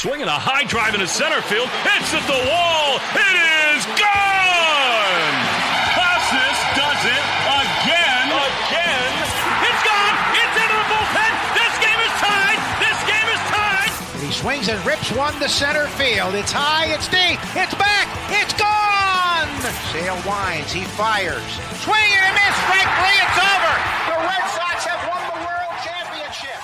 Swinging a high drive into center field. Hits at the wall. It is gone! Costas does it again. It's gone! It's into the bullpen! This game is tied! This game is tied! He swings and rips one to center field. It's high, it's deep, it's back, it's gone! Sale winds, he fires. Swing and a miss, strike three, it's over! The Red Sox have won the World Championship!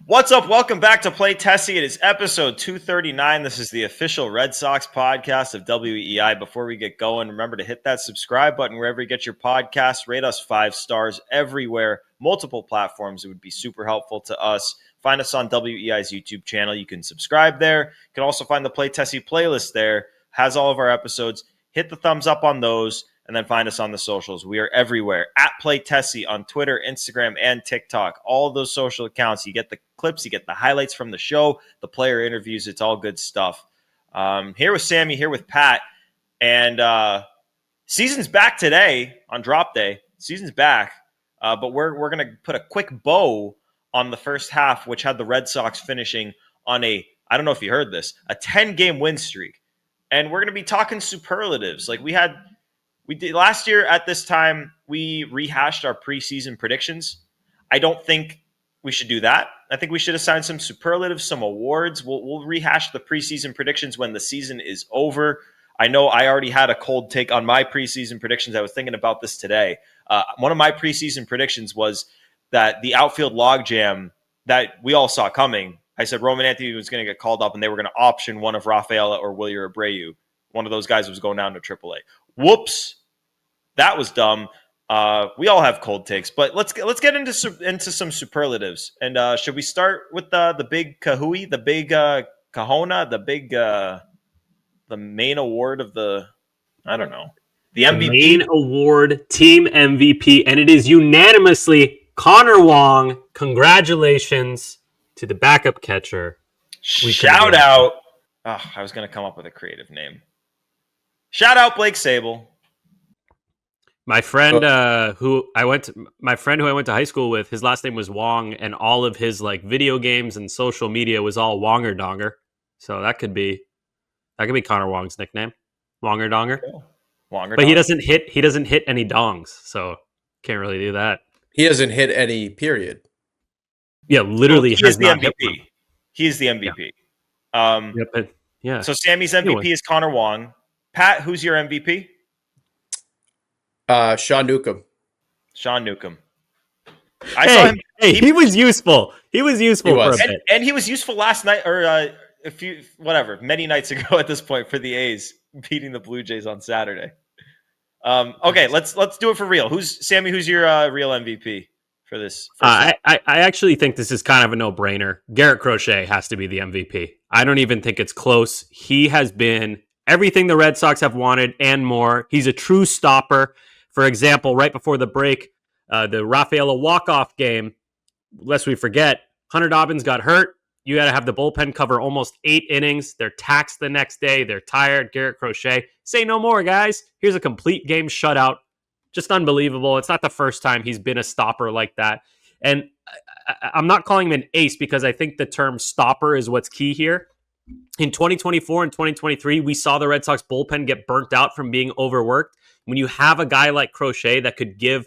What's up? Welcome back to Play Tessie. It is episode 239. This is the official Red Sox podcast of WEI. Before we get going, remember to hit that subscribe button wherever you get your podcasts. Rate us 5 stars everywhere, multiple platforms. It would be super helpful to us. Find us on WEI's YouTube channel. You can subscribe there. You can also find the Play Tessie playlist there. Has all of our episodes. Hit the thumbs up on those. And then find us on the socials. We are everywhere. At Play Tessie on Twitter, Instagram, and TikTok. All of those social accounts. You get the clips. You get the highlights from the show. The player interviews. It's all good stuff. Here with Sammy. Here with Pat. And season's back today on drop day. Season's back. But we're going to put a quick bow on the first half, which had the Red Sox finishing on I don't know if you heard this, a 10-game win streak. And we're going to be talking superlatives. Like we did last year at this time, we rehashed our preseason predictions. I don't think we should do that. I think we should assign some superlatives, some awards. We'll rehash the preseason predictions when the season is over. I know I already had a cold take on my preseason predictions. I was thinking about this today. One of my preseason predictions was that the outfield logjam that we all saw coming, I said Roman Anthony was going to get called up and they were going to option one of Rafaela or Wilyer Abreu. One of those guys was going down to AAA. Whoops. That was dumb. We all have cold takes, but let's get into some superlatives. And should we start with the big kahui, the big kahona, the main award of the MVP? The main award, team MVP, and it is unanimously Connor Wong. Congratulations to the backup catcher. Shout out. Oh, I was going to come up with a creative name. Shout out Blake Sable. My friend who I went to high school with, his last name was Wong, and all of his video games and social media was all Wonger Donger. So that could be Connor Wong's nickname. Wonger Donger. Wonger but Donger. he doesn't hit any dongs, so can't really do that. He doesn't hit any period. Yeah, literally he is the MVP. He is the MVP. Yeah. So Sammy's MVP is Connor Wong. Pat, who's your MVP? Sean Newcomb. Saw him. Saw him. He was useful. He was useful for a bit. And he was useful last night, or many nights ago at this point for the A's beating the Blue Jays on Saturday. Okay, let's do it for real. Sammy? Who's your real MVP for this? I actually think this is kind of a no-brainer. Garrett Crochet has to be the MVP. I don't even think it's close. He has been everything the Red Sox have wanted and more. He's a true stopper. For example, right before the break, the Rafaela walk-off game, lest we forget, Hunter Dobbins got hurt. You got to have the bullpen cover almost 8 innings. They're taxed the next day. They're tired. Garrett Crochet, say no more, guys. Here's a complete game shutout. Just unbelievable. It's not the first time he's been a stopper like that. And I'm not calling him an ace because I think the term stopper is what's key here. In 2024 and 2023, we saw the Red Sox bullpen get burnt out from being overworked. When you have a guy like Crochet that could give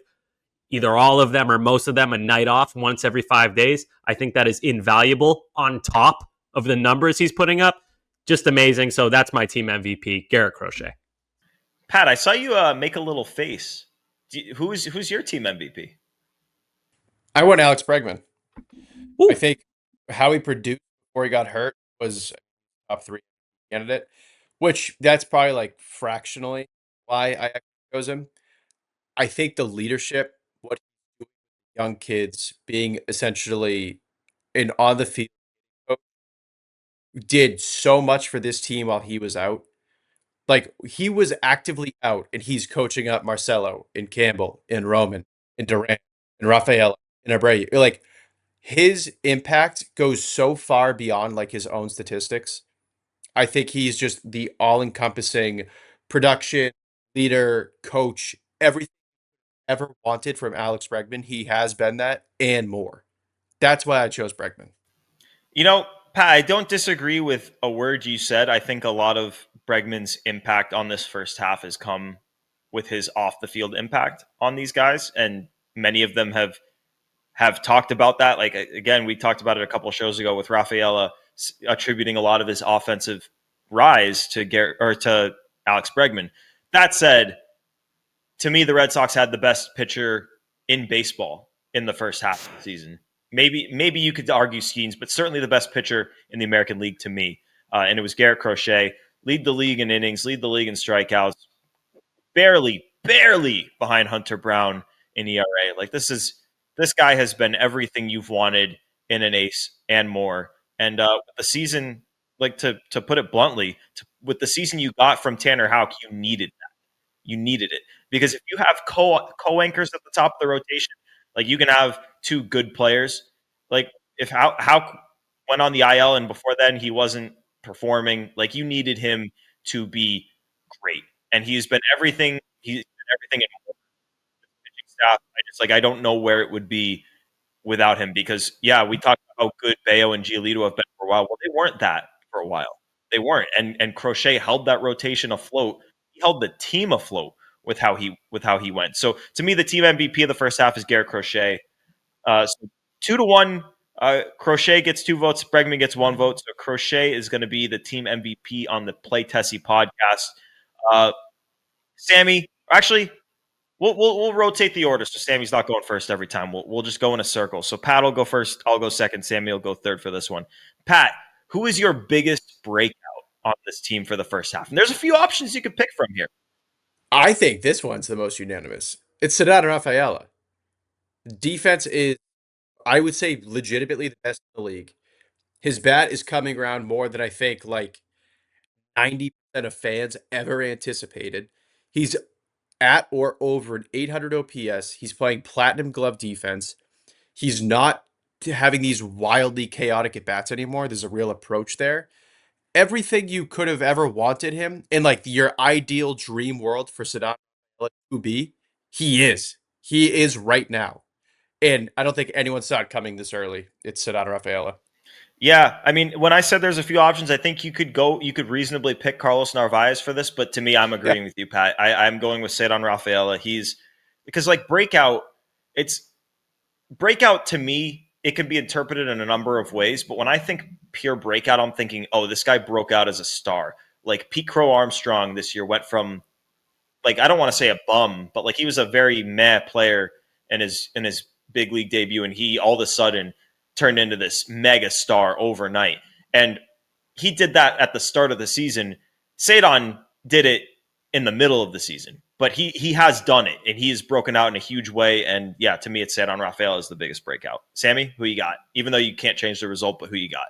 either all of them or most of them a night off once every 5 days, I think that is invaluable on top of the numbers he's putting up. Just amazing. So that's my team MVP, Garrett Crochet. Pat, I saw you make a little face. Who's your team MVP? I went Alex Bregman. Ooh. I think how he produced before he got hurt was top 3 candidate, which that's probably fractionally why I chose him. I think the leadership, what he's doing with young kids, being essentially an on the field coach, did so much for this team while he was out. He was actively out, and he's coaching up Marcelo and Campbell and Roman and Durant and Rafaela and Abreu. His impact goes so far beyond his own statistics. I think he's just the all-encompassing production, leader, coach, everything ever wanted from Alex Bregman. He has been that and more. That's why I chose Bregman. You know, Pat, I don't disagree with a word you said. I think a lot of Bregman's impact on this first half has come with his off the field impact on these guys, and many of them have talked about that. Like again, we talked about it a couple of shows ago with Rafaela attributing a lot of his offensive rise to Garrett or to Alex Bregman. That said, to me, the Red Sox had the best pitcher in baseball in the first half of the season. Maybe you could argue Skeens, but certainly the best pitcher in the American League to me. And it was Garrett Crochet. Lead the league in innings, lead the league in strikeouts, barely behind Hunter Brown in ERA. Like this guy has been everything you've wanted in an ace and more. And with the season, like to put it bluntly, with the season you got from Tanner Houck, you needed that. You needed it because if you have co-anchors at the top of the rotation, like you can have two good players. Like if how went on the IL and before then he wasn't performing, like you needed him to be great, and he's been everything. He's been everything in the pitching staff. I don't know where it would be without him because yeah, we talked about how good Bayo and Giolito have been for a while. Well, they weren't that for a while. They weren't, and Crochet held that rotation afloat. He held the team afloat with how he went. So to me, the team MVP of the first half is Garrett Crochet. So 2-1. Crochet gets 2 votes. Bregman gets 1 vote. So Crochet is going to be the team MVP on the Play Tessie podcast. Sammy, actually, we'll rotate the order so Sammy's not going first every time. We'll just go in a circle. So Pat will go first. I'll go second. Sammy will go third for this one. Pat, who is your biggest breakout on this team for the first half? And there's a few options you could pick from here. I think this one's the most unanimous. It's Cedar Rafaela. Defense is, I would say, legitimately the best in the league. His bat is coming around more than I think like 90% of fans ever anticipated. He's at or over an 800 OPS. He's playing platinum glove defense. He's not having these wildly chaotic at bats anymore. There's a real approach there. Everything you could have ever wanted him in like your ideal dream world for Sadat to be, he is. He is right now. And I don't think anyone saw it coming this early. It's Cedar Rafaela. Yeah, I mean, when I said there's a few options, I think you could reasonably pick Carlos Narvaez for this, but to me, I'm agreeing with you, Pat. I'm going with Cedar Rafaela. He's because like breakout to me, it can be interpreted in a number of ways, but when I think pure breakout, I'm thinking, oh, this guy broke out as a star. Like Pete Crow Armstrong this year went from like I don't want to say a bum, but like he was a very meh player in his big league debut, and he all of a sudden turned into this mega star overnight. And he did that at the start of the season. Cedar did it in the middle of the season, but he has done it, and he has broken out in a huge way. And yeah, to me, it's Cedar Rafael is the biggest breakout. Sammy, who you got? Even though you can't change the result, but who you got?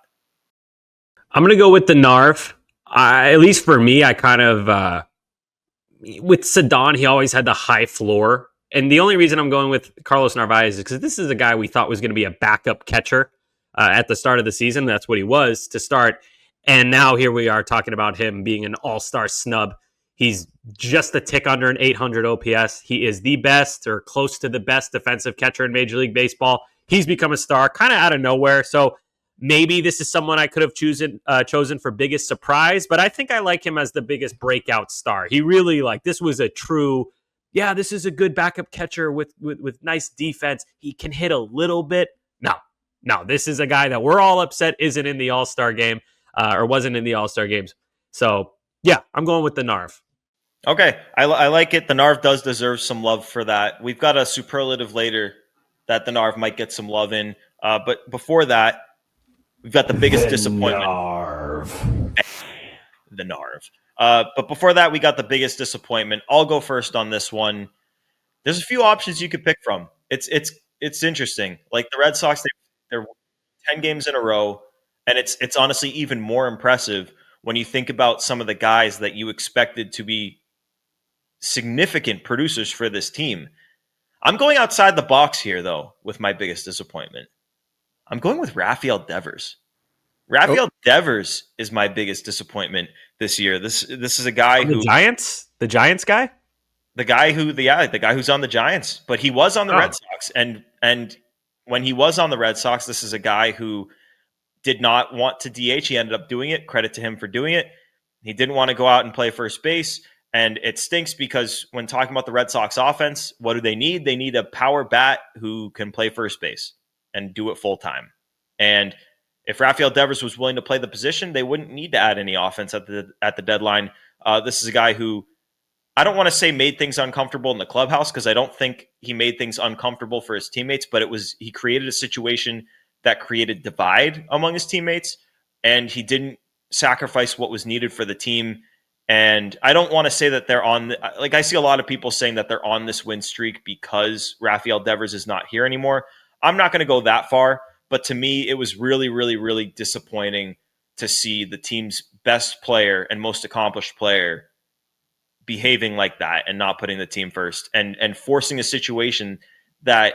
I'm going to go with the Narv. At least for me, I kind of with Sadan, he always had the high floor. And the only reason I'm going with Carlos Narvaez is because this is a guy we thought was going to be a backup catcher at the start of the season. That's what he was to start. And now here we are talking about him being an all-star snub. He's just a tick under an 800 OPS. He is the best or close to the best defensive catcher in Major League Baseball. He's become a star kind of out of nowhere. So maybe this is someone I could have chosen for biggest surprise, but I think I like him as the biggest breakout star. He really this was a true, yeah, this is a good backup catcher with nice defense. He can hit a little bit. No, this is a guy that we're all upset isn't in the All-Star game or wasn't in the All-Star games. So yeah, I'm going with the Narv. Okay, I like it. The Narv does deserve some love for that. We've got a superlative later that the Narv might get some love in. But before that, we've got the biggest disappointment. The Narv. But before that, we got the biggest disappointment. I'll go first on this one. There's a few options you could pick from. It's interesting. Like the Red Sox, they're 10 games in a row, and it's honestly even more impressive when you think about some of the guys that you expected to be significant producers for this team. I'm going outside the box here, though, with my biggest disappointment. I'm going with Rafael Devers. Rafael Devers is my biggest disappointment this year. This is a guy who the Giants guy, the guy who's on the Giants, but he was on the Red Sox, and when he was on the Red Sox, this is a guy who did not want to DH. He ended up doing it. Credit to him for doing it. He didn't want to go out and play first base. And it stinks because when talking about the Red Sox offense, what do they need? They need a power bat who can play first base and do it full time. And if Rafael Devers was willing to play the position, they wouldn't need to add any offense at the deadline. This is a guy who I don't want to say made things uncomfortable in the clubhouse, because I don't think he made things uncomfortable for his teammates, but he created a situation that created divide among his teammates, and he didn't sacrifice what was needed for the team. And I don't want to say that they're on, I see a lot of people saying that they're on this win streak because Rafael Devers is not here anymore. I'm not going to go that far, but to me, it was really, really, really disappointing to see the team's best player and most accomplished player behaving like that and not putting the team first and forcing a situation that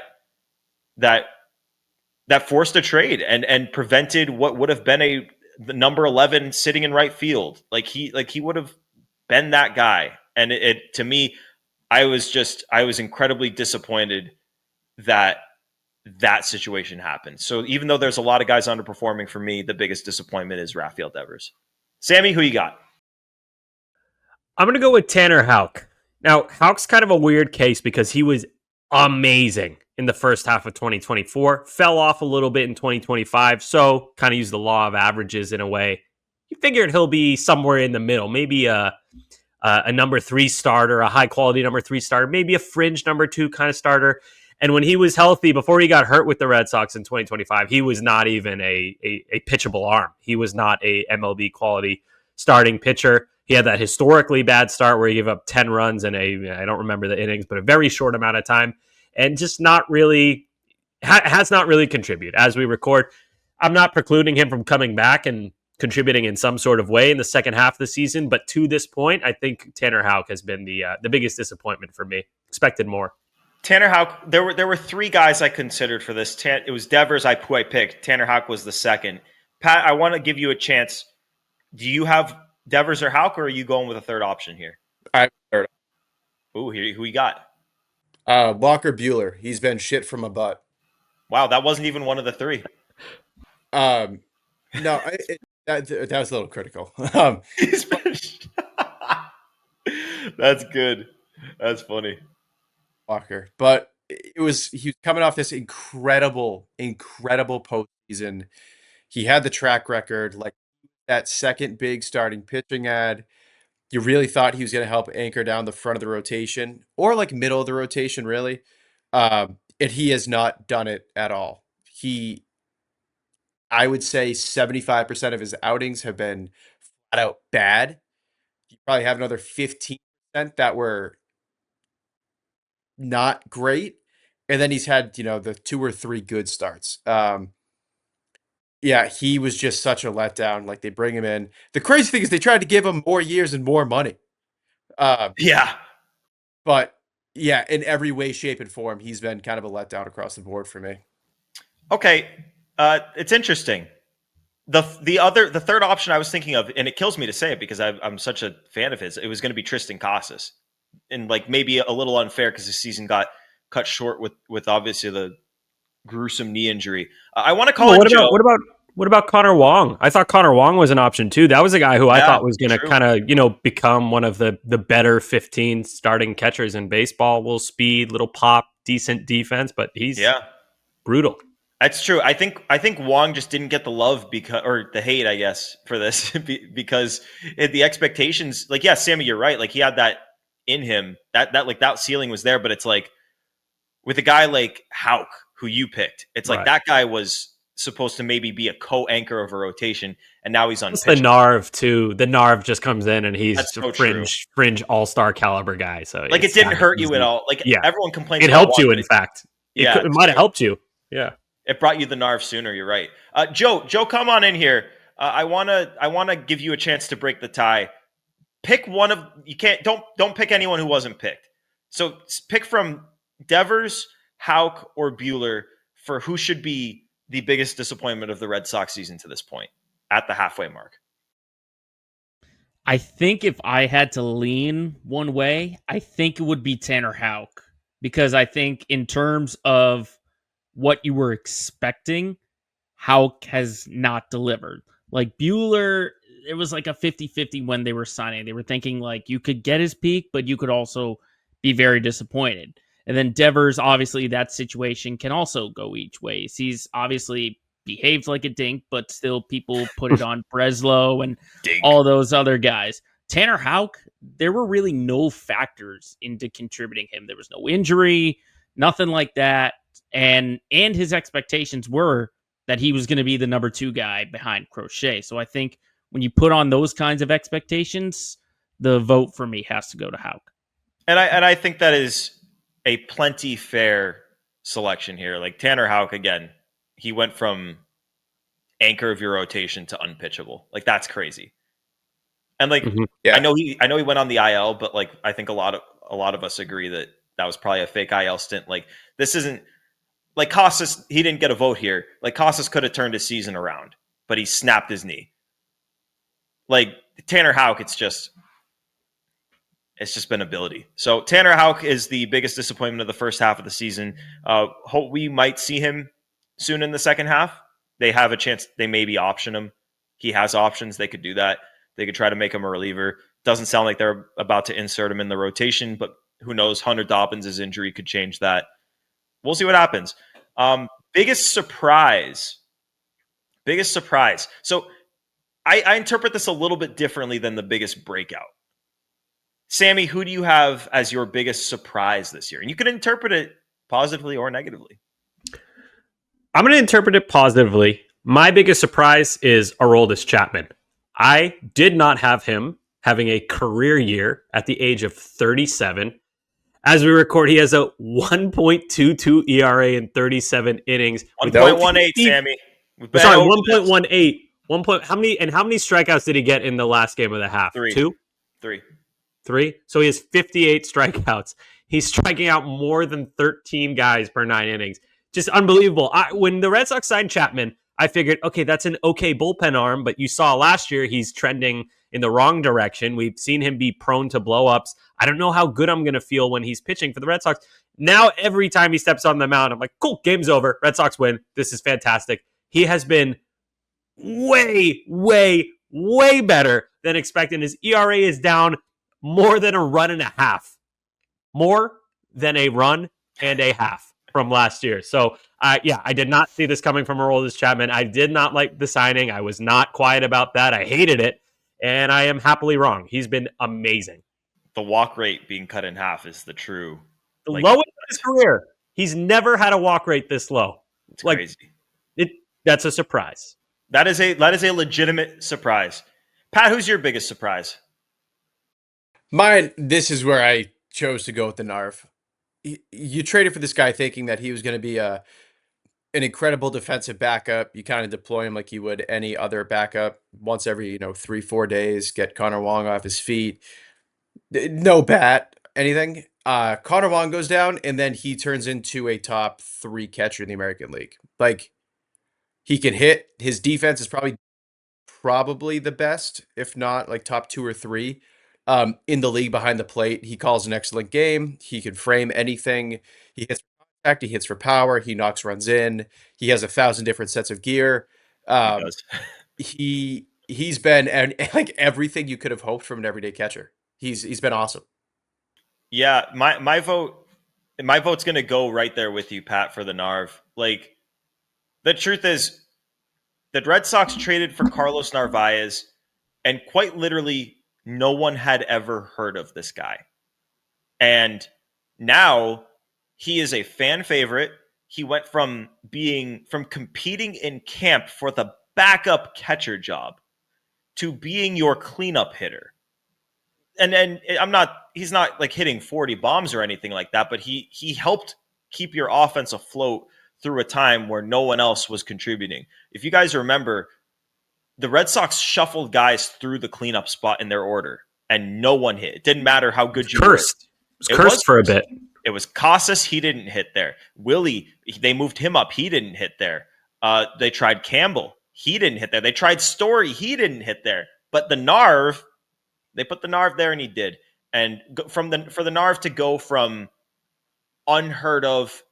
forced a trade and prevented what would have been the number 11 sitting in right field. Like he would have been that guy. And it to me, I was incredibly disappointed that situation happened. So even though there's a lot of guys underperforming, for me, the biggest disappointment is Rafael Devers. Sammy, who you got? I'm going to go with Tanner Houck. Now, Houck's kind of a weird case because he was amazing in the first half of 2024, fell off a little bit in 2025, so kind of use the law of averages in a way. You figured he'll be somewhere in the middle, maybe a number 3 starter, a high-quality number 3 starter, maybe a fringe number 2 kind of starter. And when he was healthy, before he got hurt with the Red Sox in 2025, he was not even a pitchable arm. He was not a MLB quality starting pitcher. He had that historically bad start where he gave up 10 runs in I don't remember the innings, but a very short amount of time, and just not really, has not really contributed. As we record, I'm not precluding him from coming back and contributing in some sort of way in the second half of the season, but to this point, I think Tanner Houck has been the biggest disappointment for me. Expected more. Tanner Houck, there were 3 guys I considered for this. It was Devers, who I picked. Tanner Houck was the second. Pat, I want to give you a chance. Do you have Devers or Houck, or are you going with a third option here? I have third. Ooh, who you got? Walker Buehler. He's been shit from a butt. Wow, that wasn't even one of the 3. No, that was a little critical. That's good. That's funny. Walker, but he was coming off this incredible postseason. He had the track record, like that second big starting pitching ad. You really thought he was going to help anchor down the front of the rotation or like middle of the rotation, really. And he has not done it at all. I would say 75% of his outings have been flat out bad. You probably have another 15% that were not great. And then he's had, the 2 or 3 good starts. Yeah, he was just such a letdown. Like, they bring him in. The crazy thing is they tried to give him more years and more money. Yeah. But yeah, in every way, shape, and form, he's been kind of a letdown across the board for me. Okay. It's interesting. The third option I was thinking of, and it kills me to say it because I'm such a fan of his, it was going to be Tristan Casas. And like maybe a little unfair because the season got cut short with obviously the gruesome knee injury. I want to call it Joe. What about Connor Wong? I thought Connor Wong was an option too. That was a guy who I thought was going to kind of, become one of the better 15 starting catchers in baseball. Little speed, little pop, decent defense, but he's brutal. That's true. I think Wong just didn't get the love or the hate, I guess, for this because the expectations. Like, yeah, Sammy, you're right. Like he had that in him. That ceiling was there, but it's like with a guy like Houck, who you picked, it's like that guy was supposed to maybe be a co-anchor of a rotation, and now he's unpitchable. The Narv too. The Narv just comes in and he's so a fringe all-star caliber guy. So like it didn't hurt you at all. Like everyone complains. It helped you, in fact. It might have helped you. Yeah. It brought you the Narv sooner. You're right. Joe, come on in here. I wanna give you a chance to break the tie. Pick one of don't pick anyone who wasn't picked. So pick from Devers, Houck, or Buehler for who should be the biggest disappointment of the Red Sox season to this point at the halfway mark. I think if I had to lean one way, I think it would be Tanner Houck, because I think in terms of what you were expecting, Houck has not delivered. Like Bueller, it was like a 50-50 when they were signing. They were thinking like you could get his peak, but you could also be very disappointed. And then Devers, obviously, that situation can also go each ways. He's obviously behaved like a dink, but still people put it on Breslow and Dink. all those other guys. Tanner Houck, there were really no factors into contributing him. There was no injury, nothing like that. And his expectations were that he was going to be the number 2 guy behind Crochet. So I think when you put on those kinds of expectations, the vote for me has to go to Houck. And I think that is a plenty fair selection here. Like Tanner Houck, again, he went from anchor of your rotation to unpitchable. Like that's crazy. And like Yeah. I know he went on the IL, but like I think a lot of us agree that was probably a fake IL stint. Like this isn't like Costas. He didn't get a vote here. Like Costas could have turned his season around, but he snapped his knee. Like Tanner Houck, it's just been ability. So Tanner Houck is the biggest disappointment of the first half of the season. Hope we might see him soon in the second half. They have a chance. They maybe option him. He has options. They could do that. They could try to make him a reliever. Doesn't sound like they're about to insert him in the rotation, but who knows? Hunter Dobbins' injury could change that. We'll see what happens. Biggest surprise. So I interpret this a little bit differently than the biggest breakout. Sammy, who do you have as your biggest surprise this year? And you can interpret it positively or negatively. I'm going to interpret it positively. My biggest surprise is Aroldis Chapman. I did not have him having a career year at the age of 37. As we record, he has a 1.22 ERA in 37 innings. 1.18, Sammy. Sorry, 1.18. How many strikeouts did he get in the last game of the half? 3. 2? 3. 3? So he has 58 strikeouts. He's striking out more than 13 guys per 9 innings. Just unbelievable. When the Red Sox signed Chapman, I figured, okay, that's an okay bullpen arm, but you saw last year he's trending in the wrong direction. We've seen him be prone to blow-ups. I don't know how good I'm going to feel when he's pitching for the Red Sox. Now, every time he steps on the mound, I'm like, cool, game's over. Red Sox win. This is fantastic. He has been way, way, way better than expected. His ERA is down more than a run and a half. More than a run and a half from last year. So, I did not see this coming from Aroldis Chapman. I did not like the signing. I was not quiet about that. I hated it. And I am happily wrong. He's been amazing. The walk rate being cut in half is the true. The lowest in his career. He's never had a walk rate this low. It's crazy. That's a surprise. That is a legitimate surprise. Pat, who's your biggest surprise? Mine, this is where I chose to go with the Narv. You traded for this guy thinking that he was going to be an incredible defensive backup. You kind of deploy him like you would any other backup once every 3-4 days. Get Connor Wong off his feet. No bat, anything. Connor Wong goes down, and then he turns into a top 3 catcher in the American League. Like he can hit. His defense is probably the best, if not like top 2 or 3. In the league behind the plate. He calls an excellent game. He can frame anything. He hits for contact. He hits for power. He knocks runs in. He has 1,000 different sets of gear. He's been like everything you could have hoped from an everyday catcher. He's been awesome. Yeah, my vote's gonna go right there with you, Pat, for the Narv. Like the truth is, the Red Sox traded for Carlos Narvaez, and quite literally, no one had ever heard of this guy. And now he is a fan favorite. He went from competing in camp for the backup catcher job to being your cleanup hitter. And he's not like hitting 40 bombs or anything like that, but he helped keep your offense afloat through a time where no one else was contributing. If you guys remember, the Red Sox shuffled guys through the cleanup spot in their order, and no one hit. It didn't matter how good you were. It was cursed for a bit. It was Casas. He didn't hit there. Willie, they moved him up. He didn't hit there. They tried Campbell. He didn't hit there. They tried Story. He didn't hit there. But the Narv, they put the Narv there, and he did. And for the Narv to go from unheard of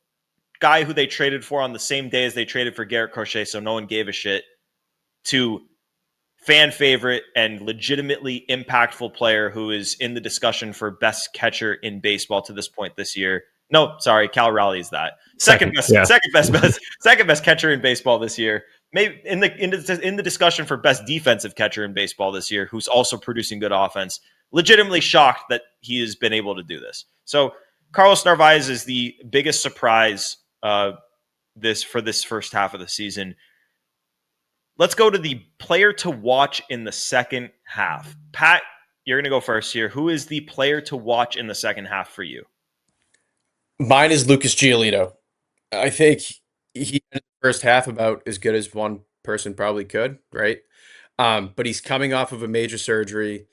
guy who they traded for on the same day as they traded for Garrett Crochet, so no one gave a shit, to fan favorite and legitimately impactful player who is in the discussion for best catcher in baseball to this point this year. No, sorry, Cal Raleigh is that second best catcher in baseball this year. Maybe in the discussion for best defensive catcher in baseball this year, who's also producing good offense. Legitimately shocked that he has been able to do this. So Carlos Narvaez is the biggest surprise this first half of the season. Let's go to the player to watch in the second half. Pat, you're going to go first here. Who is the player to watch in the second half for you? Mine is Lucas Giolito. I think he ended the first half about as good as one person probably could, right? But he's coming off of a major surgery.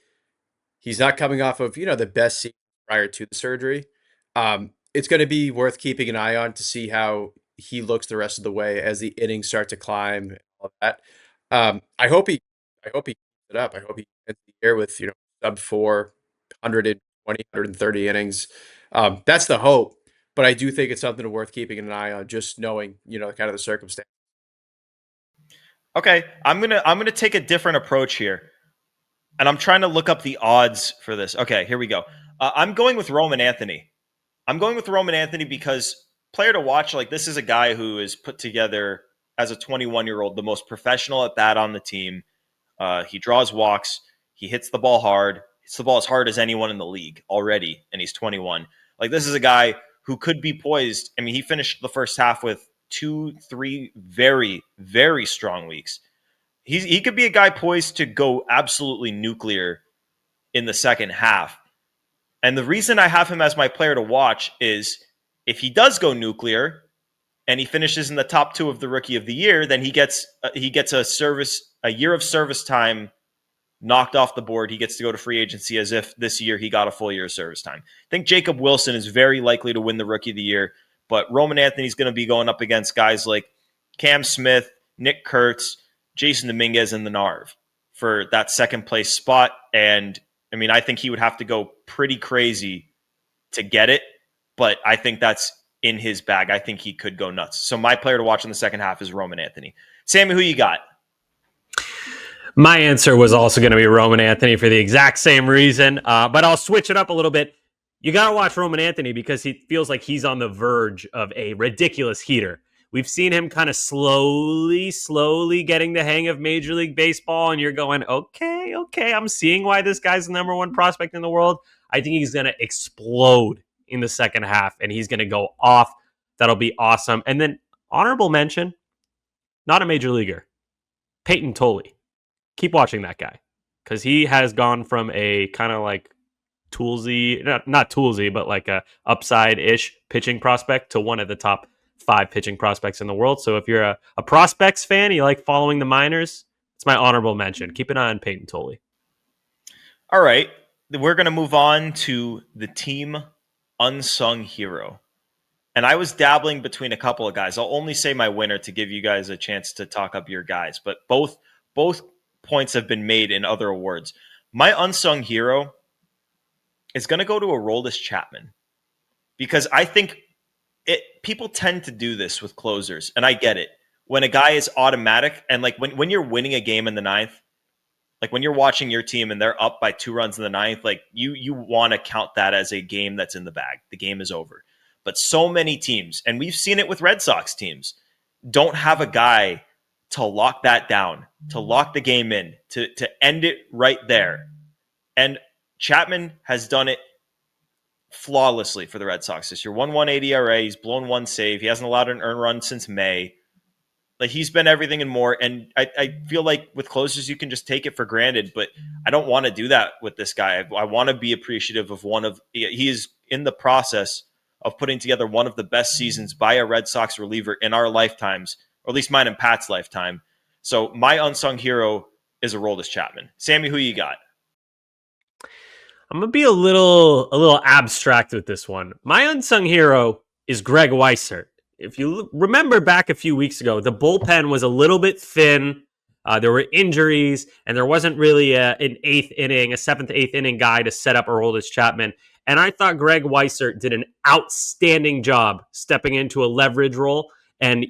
He's not coming off of, the best season prior to the surgery. It's going to be worth keeping an eye on to see how he looks the rest of the way as the innings start to climb and all of that. I hope he keeps it up. I hope he ends the year with, sub 420, 130 innings. That's the hope. But I do think it's something worth keeping an eye on, just knowing, kind of the circumstance. Okay, I'm gonna take a different approach here, and I'm trying to look up the odds for this. Okay, here we go. I'm going with Roman Anthony. I'm going with Roman Anthony because player to watch, like this is a guy who is put together as a 21-year-old, the most professional at bat on the team. He draws walks. He hits the ball hard. Hits the ball as hard as anyone in the league already, and he's 21. Like this is a guy who could be poised. I mean, he finished the first half with 2-3 very, very strong weeks. He could be a guy poised to go absolutely nuclear in the second half. And the reason I have him as my player to watch is if he does go nuclear and he finishes in the top 2 of the Rookie of the Year, then he gets a year of service time knocked off the board. He gets to go to free agency as if this year he got a full year of service time. I think Jacob Wilson is very likely to win the Rookie of the Year, but Roman Anthony's going to be going up against guys like Cam Smith, Nick Kurtz, Jason Dominguez, and the Narv for that second place spot. And I mean, I think he would have to go pretty crazy to get it, but I think that's in his bag. I think he could go nuts. So my player to watch in the second half is Roman Anthony. Sammy, who you got? My answer was also going to be Roman Anthony for the exact same reason, but I'll switch it up a little bit. You got to watch Roman Anthony because he feels like he's on the verge of a ridiculous heater. We've seen him kind of slowly getting the hang of Major League Baseball, and you're going, okay, I'm seeing why this guy's the number one prospect in the world. I think he's going to explode in the second half, and he's going to go off. That'll be awesome. And then honorable mention, not a major leaguer, Peyton Tolley. Keep watching that guy because he has gone from a kind of like toolsy, not toolsy, but like a upside-ish pitching prospect to one of the top 5 pitching prospects in the world. So if you're a prospects fan, you like following the minors, it's my honorable mention. Keep an eye on Peyton Tolley. All right. We're going to move on to the team unsung hero. And I was dabbling between a couple of guys. I'll only say my winner to give you guys a chance to talk up your guys, but both points have been made in other awards. My unsung hero is going to go to Aroldis Chapman because I think people tend to do this with closers, and I get it. When a guy is automatic, and like when you're winning a game in the 9th, like when you're watching your team and they're up by 2 runs in the 9th, like you want to count that as a game that's in the bag. The game is over. But so many teams, and we've seen it with Red Sox teams, don't have a guy to lock that down, to lock the game in, to end it right there. And Chapman has done it flawlessly for the Red Sox this year. 1.18 ERA, he's blown 1 save. He hasn't allowed an earned run since May. Like he's been everything and more. And I feel like with closers, you can just take it for granted, but I don't want to do that with this guy. I want to be appreciative of he is in the process of putting together one of the best seasons by a Red Sox reliever in our lifetimes, or at least mine and Pat's lifetime. So my unsung hero is Aroldis Chapman. Sammy, who you got? I'm going to be a little abstract with this one. My unsung hero is Greg Weissert. If you remember back a few weeks ago, the bullpen was a little bit thin. There were injuries, and there wasn't really a seventh, eighth inning guy to set up Aroldis Chapman. And I thought Greg Weissert did an outstanding job stepping into a leverage role and,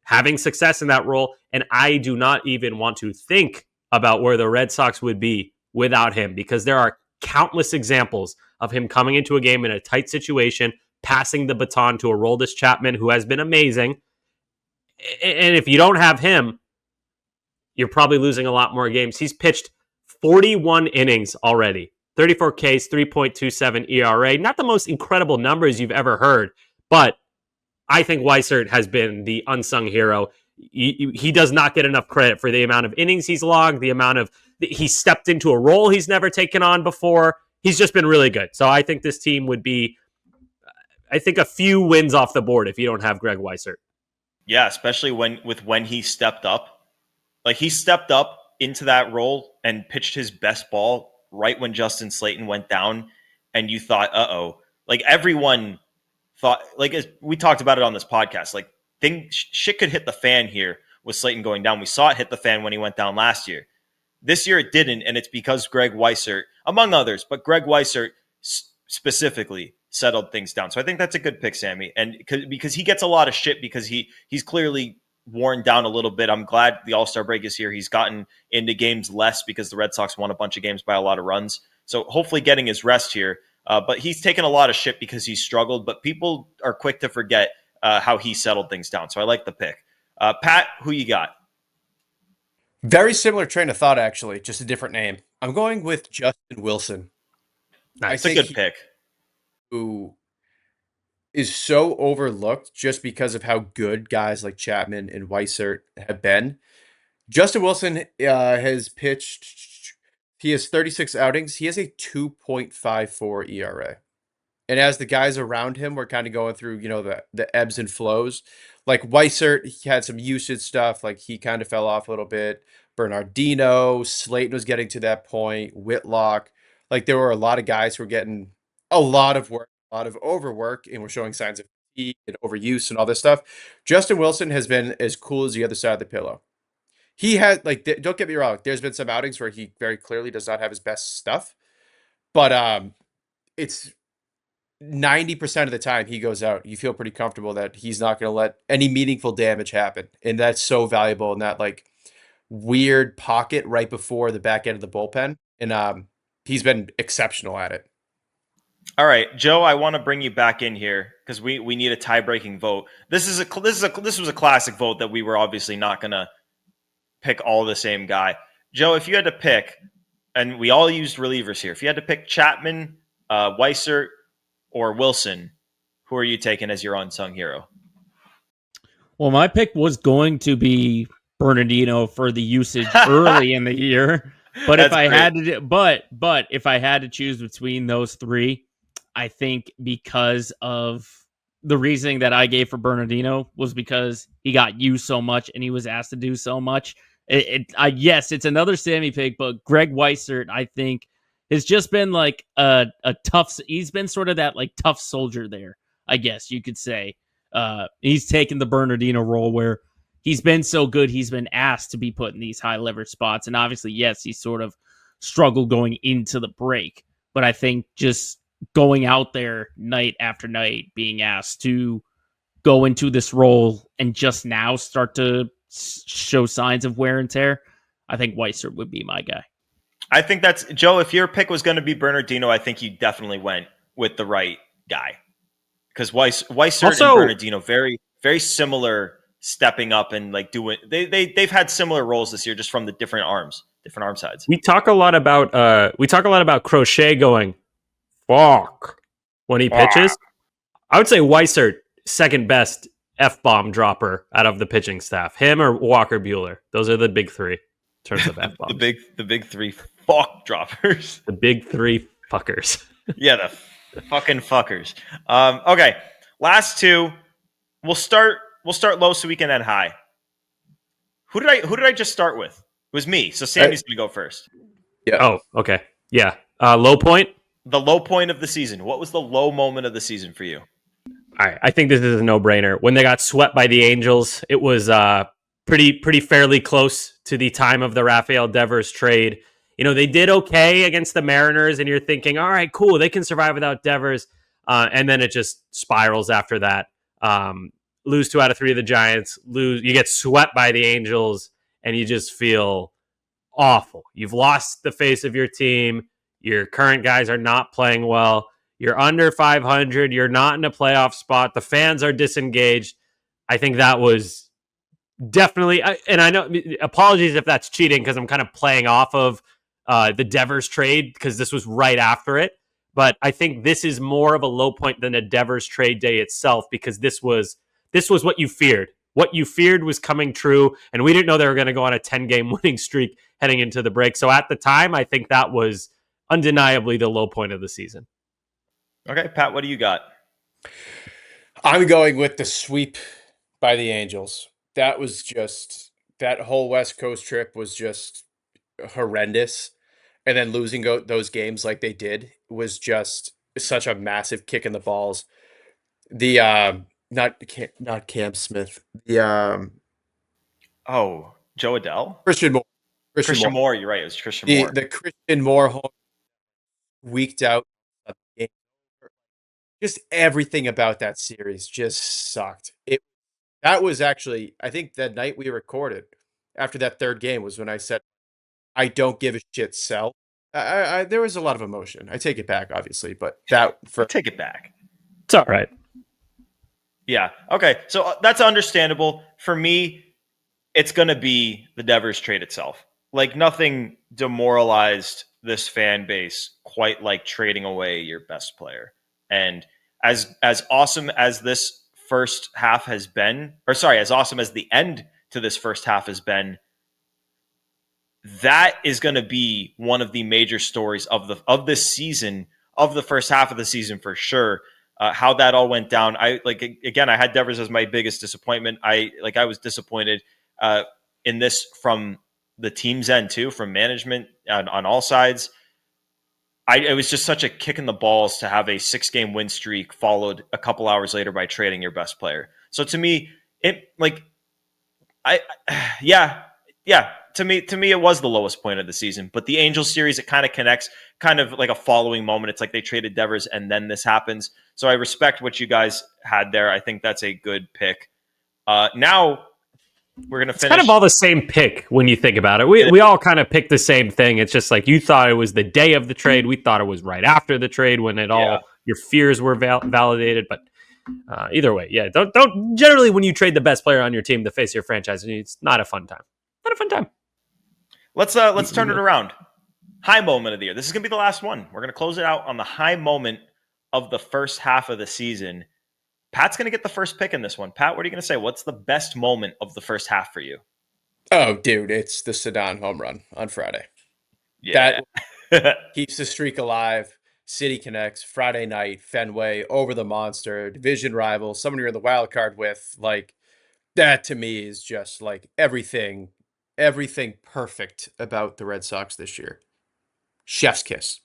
having success in that role. And I do not even want to think about where the Red Sox would be without him, because there are countless examples of him coming into a game in a tight situation, passing the baton to Aroldis Chapman, who has been amazing. And if you don't have him, you're probably losing a lot more games. He's pitched 41 innings already, 34 Ks, 3.27 ERA. Not the most incredible numbers you've ever heard, but I think Weissert has been the unsung hero. He does not get enough credit for the amount of innings he's logged, he stepped into a role he's never taken on before. He's just been really good. So I think this team would be, a few wins off the board if you don't have Greg Weissert. Yeah, especially when he stepped up. Like, he stepped up into that role and pitched his best ball right when Justin Slayton went down, and you thought, uh-oh. Like, everyone thought, like, as we talked about it on this podcast, like, shit could hit the fan here with Slayton going down. We saw it hit the fan when he went down last year. This year it didn't, and it's because Greg Weissert, among others, but Greg Weissert specifically settled things down. So I think that's a good pick, Sammy, and because he gets a lot of shit because he's clearly worn down a little bit. I'm glad the All-Star break is here. He's gotten into games less because the Red Sox won a bunch of games by a lot of runs. So hopefully getting his rest here. But he's taken a lot of shit because he's struggled, but people are quick to forget how he settled things down. So I like the pick. Pat, who you got? Very similar train of thought, actually, just a different name. I'm going with Justin Wilson. Nice. It's a good pick. Who is so overlooked just because of how good guys like Chapman and Weissert have been. Justin Wilson has pitched, he has 36 outings. He has a 2.54 ERA. And as the guys around him were kind of going through, the ebbs and flows, like Weissert, he had some usage stuff. Like, he kind of fell off a little bit. Bernardino, Slayton was getting to that point. Whitlock. Like, there were a lot of guys who were getting a lot of work, a lot of overwork, and were showing signs of fatigue and overuse and all this stuff. Justin Wilson has been as cool as the other side of the pillow. He had, like, don't get me wrong, there's been some outings where he very clearly does not have his best stuff. But it's 90% of the time he goes out, you feel pretty comfortable that he's not going to let any meaningful damage happen. And that's so valuable in that, like, weird pocket right before the back end of the bullpen. And he's been exceptional at it. All right, Joe, I want to bring you back in here because we need a tie-breaking vote. This was a classic vote that we were obviously not going to pick all the same guy. Joe, if you had to pick, and we all used relievers here, if you had to pick Chapman, Weissert, or Wilson, who are you taking as your unsung hero? Well, my pick was going to be Bernardino for the usage early in the year, but if I had to choose between those three, I think because of the reasoning that I gave for Bernardino was because he got used so much and he was asked to do so much. Yes, it's another Sammy pick, but Greg Weissert, I think, has just been like a tough. He's been sort of that like tough soldier there, I guess you could say. He's taken the Bernardino role where he's been so good, he's been asked to be put in these high leverage spots. And obviously, yes, he sort of struggled going into the break. But I think just going out there night after night, being asked to go into this role and just now start to show signs of wear and tear, I think Weissert would be my guy. I think that's, Joe, if your pick was going to be Bernardino, I think you definitely went with the right guy. Because Weissert and Bernardino, very, very similar stepping up and like doing, they've had similar roles this year just from the different arm sides. We talk a lot about Crochet going, fuck, when he pitches. I would say Weissert, second best F-bomb dropper out of the pitching staff. Him or Walker Buehler. Those are the big three in terms of F-bombs. the big three fuck droppers. The big three fuckers. Yeah, the fucking fuckers. Okay, last two. We'll start low so we can end high. Who did I just start with? It was me. So Sammy's gonna go first. Yeah. Oh, okay. Yeah. Low point. The low point of the season. What was the low moment of the season for you? All right. I think this is a no-brainer. When they got swept by the Angels, it was pretty fairly close to the time of the Rafael Devers trade. They did okay against the Mariners, and you're thinking, all right, cool, they can survive without Devers. And then it just spirals after that. Lose 2 out of 3 of the Giants, you get swept by the Angels, and you just feel awful. You've lost the face of your team. Your current guys are not playing well. You're under 500. You're not in a playoff spot. The fans are disengaged. I think that was definitely, and I know, apologies if that's cheating because I'm kind of playing off of the Devers trade because this was right after it. But I think this is more of a low point than a Devers trade day itself, because this was what you feared. What you feared was coming true, and we didn't know they were going to go on a 10-game winning streak heading into the break. So at the time, I think that was undeniably the low point of the season. Okay, Pat, what do you got? I'm going with the sweep by the Angels. That whole West Coast trip was just horrendous. And then losing those games like they did was just such a massive kick in the balls. The not Cam Smith. The Joe Adele? Christian Moore. Christian Moore, you're right. It was Christian Moore. The Christian Moore home weeked out of the game. Just everything about that series just sucked. That was actually, I think, the night we recorded after that third game was when I said, I don't give a shit, sell. There was a lot of emotion. I take it back, obviously, but take it back. It's all right. Yeah. Okay. So that's understandable. For me, it's going to be the Devers trade itself. Like, nothing demoralized this fan base quite like trading away your best player. And as awesome as this first half has been, as awesome as the end to this first half has been, that is going to be one of the major stories of this season, of the first half of the season for sure. How that all went down. I had Devers as my biggest disappointment. I was disappointed in this from the team's end too, from management on all sides. It was just such a kick in the balls to have a 6-game win streak followed a couple hours later by trading your best player. So to me, To me, it was the lowest point of the season. But the Angels series, it kind of connects, kind of like a following moment. It's like they traded Devers and then this happens. So I respect what you guys had there. I think that's a good pick. Now we're going to finish. It's kind of all the same pick when you think about it. We all kind of picked the same thing. It's just like you thought it was the day of the trade. We thought it was right after the trade when your fears were validated. But either way, yeah, don't generally when you trade the best player on your team, the face of your franchise, it's not a fun time. Not a fun time. Let's turn it around. High moment of the year. This is going to be the last one. We're going to close it out on the high moment of the first half of the season. Pat's going to get the first pick in this one. Pat, what are you going to say? What's the best moment of the first half for you? Oh, dude, it's the Sedon home run on Friday. Yeah. That keeps the streak alive. City connects Friday night, Fenway, over the monster, division rival, someone you're in the wild card with. Like, that to me is just like everything perfect about the Red Sox this year. Chef's kiss.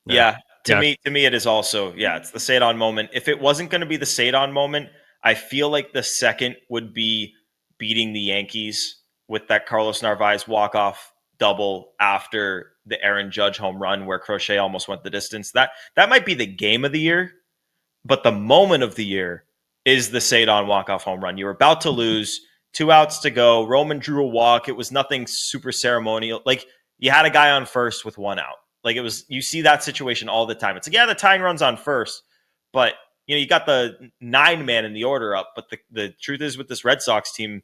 Yeah. To me, it is also, it's the Cedon moment. If it wasn't going to be the Cedon moment, I feel like the second would be beating the Yankees with that Carlos Narvaez walk-off double after the Aaron Judge home run where Crochet almost went the distance. That might be the game of the year, but the moment of the year is the Cedon walk-off home run. You were about to lose, 2 outs to go. Roman drew a walk. It was nothing super ceremonial. Like, you had a guy on first with 1 out. Like, it was, you see that situation all the time. It's like, the tying run's on first, but you got the 9-man in the order up. But the truth is, with this Red Sox team,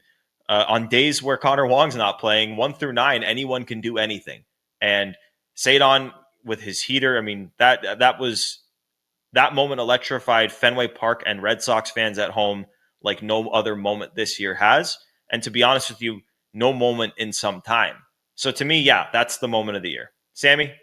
on days where Connor Wong's not playing, 1 through 9, anyone can do anything. And Cedon with his heater, I mean, that moment electrified Fenway Park and Red Sox fans at home like no other moment this year has. And to be honest with you, no moment in some time. So to me, that's the moment of the year. Sammy?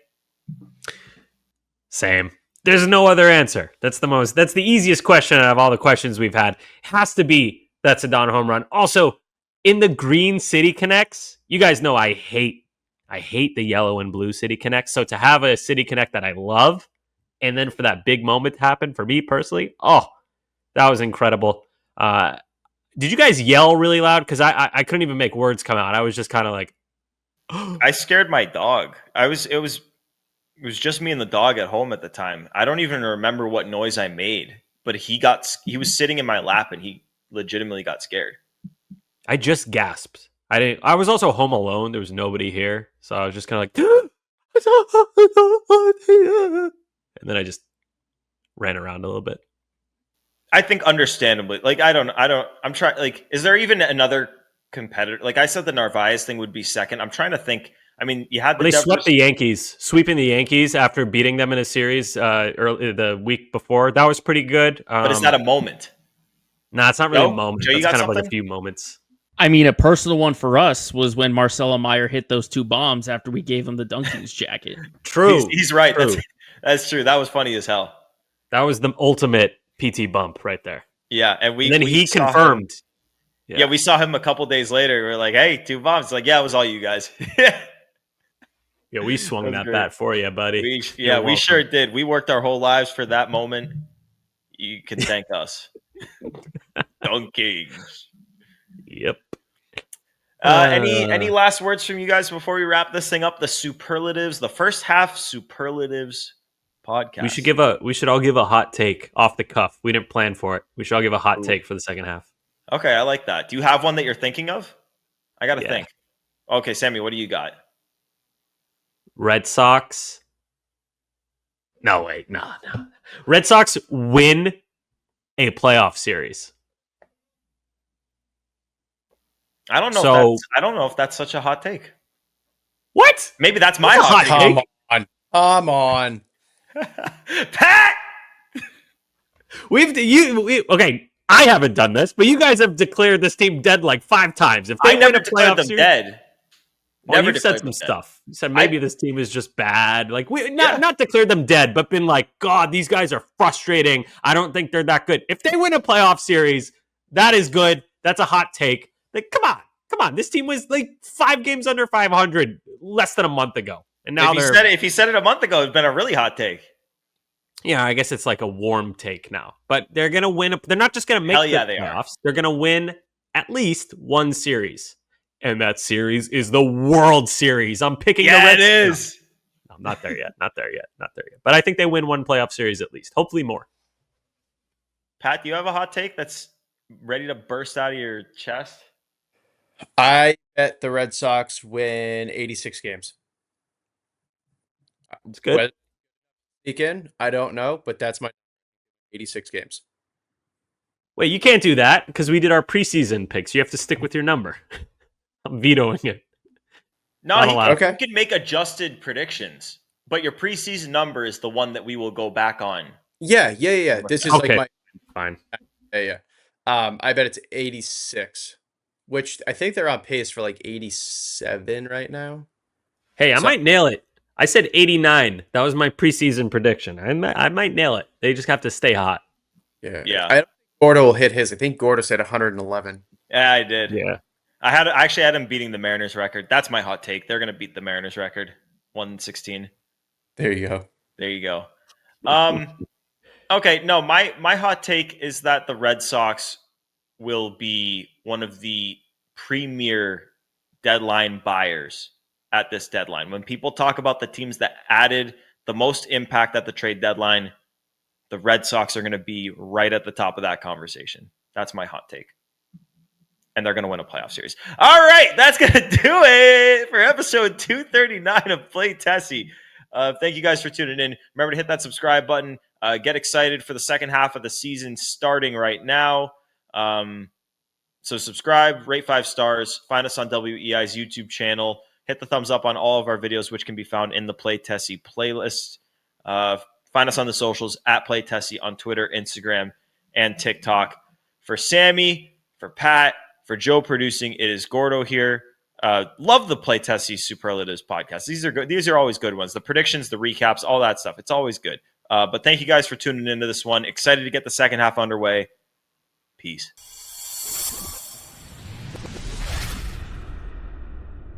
Same. There's no other answer. That's the easiest question out of all the questions we've had. It has to be that Sedon home run. Also, in the green City Connects, you guys know I hate the yellow and blue City Connects. So to have a City Connect that I love, and then for that big moment to happen for me personally, that was incredible. Did you guys yell really loud? Because I couldn't even make words come out. I was just kind of like, I scared my dog. It was just me and the dog at home at the time. I don't even remember what noise I made, but he was sitting in my lap and he legitimately got scared. I just gasped. I was also home alone. There was nobody here, so I was just kind of like, and then I just ran around a little bit. I think understandably, like I'm trying, like, is there even another competitor? Like I said, the Narvaez thing would be second. I'm trying to think. I mean, you had They swept the Yankees, sweeping the Yankees after beating them in a series early the week before. That was pretty good. But is that a moment? Nah, it's not really Joe? a moment. Joe, you It's got kind of like a something? few moments. I mean, a personal one for us was when Marcelo Meyer hit those 2 bombs after we gave him the Dunkies jacket. True. He's right. True. That's true. That was funny as hell. That was the ultimate PT bump right there. Yeah, and then he confirmed. Yeah, we saw him a couple days later. We were like, "Hey, 2 bombs." It's like, yeah, it was all you guys. Yeah, we swung that great. bat for you, buddy. We sure did. We worked our whole lives for that moment. You can thank us. Dunkies. Yep. Any last words from you guys before we wrap this thing up? The superlatives, the first half superlatives podcast. We should all give a hot take off the cuff. We didn't plan for it. We should all give a hot take for the second half. Okay, I like that. Do you have one that you're thinking of? I got to think. Okay, Sammy, what do you got? Red Sox. No, wait, no. Red Sox win a playoff series. I don't know if that's such a hot take. What? Maybe that's my hot take. Come on. Pat! Okay, I haven't done this, but you guys have declared this team dead like 5 times. If they win a playoff series, dead. Well, you've said some stuff. You said maybe this team is just bad. Like not declared them dead, but been like, God, these guys are frustrating. I don't think they're that good. If they win a playoff series, that is good. That's a hot take. Like, come on. This team was like 5 games under 500 less than a month ago, and now if you said it a month ago, it'd been a really hot take. Yeah, I guess it's like a warm take now. But they're gonna win. They're not just gonna make the playoffs. They're gonna win at least one series. And that series is the World Series. I'm picking the Red Sox. It is. No, not there yet. But I think they win one playoff series at least. Hopefully more. Pat, do you have a hot take that's ready to burst out of your chest? I bet the Red Sox win 86 games. It's good. Weekend, I don't know, but that's my 86 games. Wait, you can't do that because we did our preseason picks. You have to stick with your number. I'm vetoing it. No, you can make adjusted predictions, but your preseason number is the one that we will go back on. Yeah. This is okay. Like fine. Yeah. I bet it's 86, which I think they're on pace for like 87 right now. Hey, I might nail it. I said 89. That was my preseason prediction. I might nail it. They just have to stay hot. Yeah. I don't think Gordo will hit his. I think Gordo said 111. Yeah, I did. Yeah. I actually had him beating the Mariners record. That's my hot take. They're going to beat the Mariners record, 116. There you go. Okay, no, my hot take is that the Red Sox will be one of the premier deadline buyers at this deadline. When people talk about the teams that added the most impact at the trade deadline, the Red Sox are going to be right at the top of that conversation. That's my hot take. And they're going to win a playoff series. All right, that's going to do it for episode 239 of Play Tessie. Thank you guys for tuning in. Remember to hit that subscribe button. Get excited for the second half of the season starting right now. So subscribe, rate 5 stars, find us on WEI's YouTube channel. Hit the thumbs up on all of our videos, which can be found in the Play Tessie playlist. Find us on the socials at Play Tessie on Twitter, Instagram, and TikTok. For Sammy, for Pat, for Joe producing, it is Gordo here. Love the Play Tessie Superlatives podcast. These are good. These are always good ones. The predictions, the recaps, all that stuff. It's always good. But thank you guys for tuning into this one. Excited to get the second half underway. Peace.